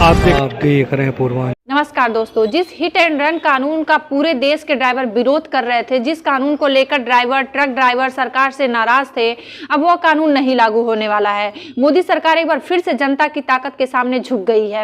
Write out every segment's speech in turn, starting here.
आप देख रहे हैं पूर्वांचल। नमस्कार दोस्तों, जिस हिट एंड रन कानून का पूरे देश के ड्राइवर विरोध कर रहे थे, जिस कानून को लेकर ड्राइवर, ट्रक ड्राइवर सरकार से नाराज थे, अब वह कानून नहीं लागू होने वाला है। मोदी सरकार एक बार फिर से जनता की ताकत के सामने झुक गई है।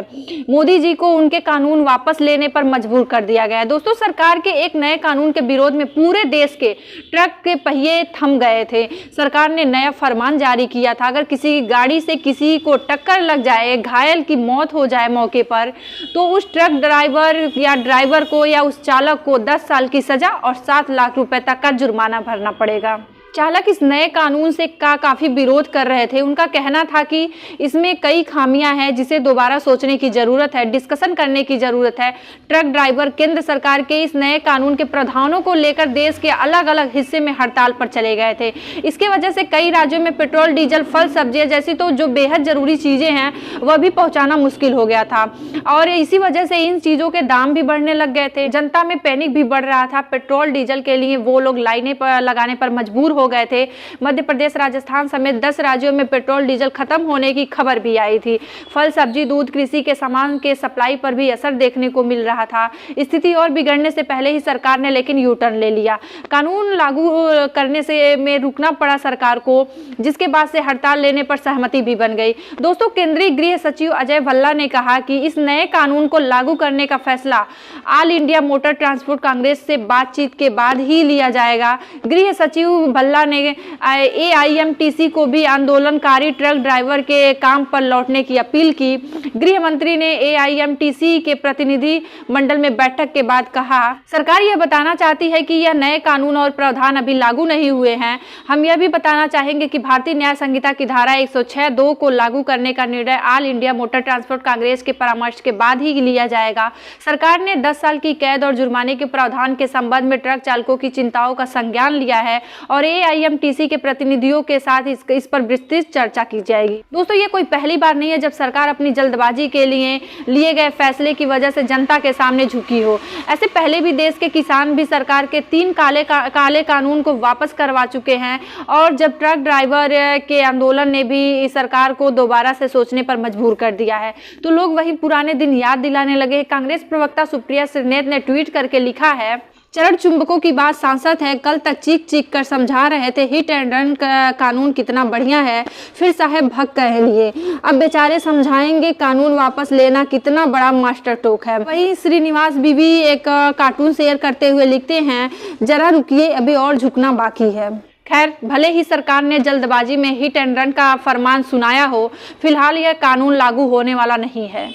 मोदी जी को उनके कानून वापस लेने पर मजबूर कर दिया गया है। दोस्तों, सरकार के एक नए कानून के विरोध में पूरे देश के ट्रक के पहिए थम गए थे। सरकार ने नया फरमान जारी किया था, अगर किसी गाड़ी से किसी को टक्कर लग जाए, घायल की मौत हो जाए मौके पर, तो उस ट्रक ड्राइवर या ड्राइवर को या उस चालक को 10 साल की सजा और 7 लाख रुपए तक का जुर्माना भरना पड़ेगा। चालक इस नए कानून से काफी विरोध कर रहे थे। उनका कहना था कि इसमें कई खामियां हैं जिसे दोबारा सोचने की जरूरत है, डिस्कशन करने की जरूरत है। ट्रक ड्राइवर केंद्र सरकार के इस नए कानून के प्रावधानों को लेकर देश के अलग अलग हिस्से में हड़ताल पर चले गए थे। इसके वजह से कई राज्यों में पेट्रोल, डीजल, फल, सब्जियां जैसी तो जो बेहद जरूरी चीजें हैं वह भी पहुंचाना मुश्किल हो गया था और इसी वजह से इन चीजों के दाम भी बढ़ने लग गए थे। जनता में पैनिक भी बढ़ रहा था। पेट्रोल, डीजल के लिए वो लोग लाइनें पर लगाने पर मजबूर हो गए थे। मध्य प्रदेश, राजस्थान समेत 10 राज्यों में पेट्रोल, डीजल खत्म होने की खबर भी आई थी। फल, सब्जी, दूध, कृषि के सामान के सप्लाई पर भी असर देखने को मिल रहा था। स्थिति और बिगड़ने से पहले ही सरकार ने लेकिन यू टर्न ले लिया। कानून लागू करने से में रुकना पड़ा सरकार को, जिसके बाद से हड़ताल लेने पर सहमति भी बन गई। दोस्तों, केंद्रीय गृह सचिव अजय भल्ला ने कहा कि इस नए कानून को लागू करने का फैसला all India motor transport Congress से बातचीत के बाद ही लिया जाएगा। गृह सचिव भल्ला ने AIMTC को भी आंदोलनकारी ट्रक ड्राइवर के काम पर लौटने की अपील की। गृह मंत्री ने AIMTC के प्रतिनिधि मंडल में बैठक के बाद कहा, सरकार यह बताना चाहती है कि यह नए कानून और प्रावधान अभी लागू नहीं हुए हैं। हम यह भी बताना चाहेंगे कि भारतीय न्याय संहिता की धारा 106(2) को लागू करने का निर्णय all India motor transport Congress के परामर्श के बाद ही लिया जाएगा। सरकार ने 10 साल की कैद और जुर्माने के प्रावधान के संबंध में ट्रक चालकों की चिंताओं का संज्ञान लिया है और AIMTC के प्रतिनिधियों के साथ इस पर विस्तृत चर्चा की जाएगी। दोस्तों, ये कोई पहली बार नहीं है जब सरकार अपनी जल्दबाजी के लिए गए फैसले की वजह से जनता के सामने झुकी हो। ऐसे पहले भी देश के किसान भी सरकार के 3 काले कानून को वापस करवा चुके हैं और जब ट्रक ड्राइवर के आंदोलन ने भी सरकार को दोबारा से सोचने पर मजबूर कर दिया है, तो लोग वही पुराने दिन याद दिलाने लगे। कांग्रेस प्रवक्ता सुप्रिया श्रीनेत ने ट्वीट करके लिखा है, चरण चुंबकों की बात सांसद है, कल तक चीख चीख कर समझा रहे थे हिट एंड रन का कानून कितना बढ़िया है, फिर साहेब भग कह लिए, अब बेचारे समझाएंगे कानून वापस लेना कितना बड़ा मास्टर टोक है। वहीं श्रीनिवास बीबी एक कार्टून शेयर करते हुए लिखते हैं, जरा रुकिए अभी और झुकना बाकी है। खैर, भले ही सरकार ने जल्दबाजी में हिट एंड रन का फरमान सुनाया हो, फिलहाल यह कानून लागू होने वाला नहीं है।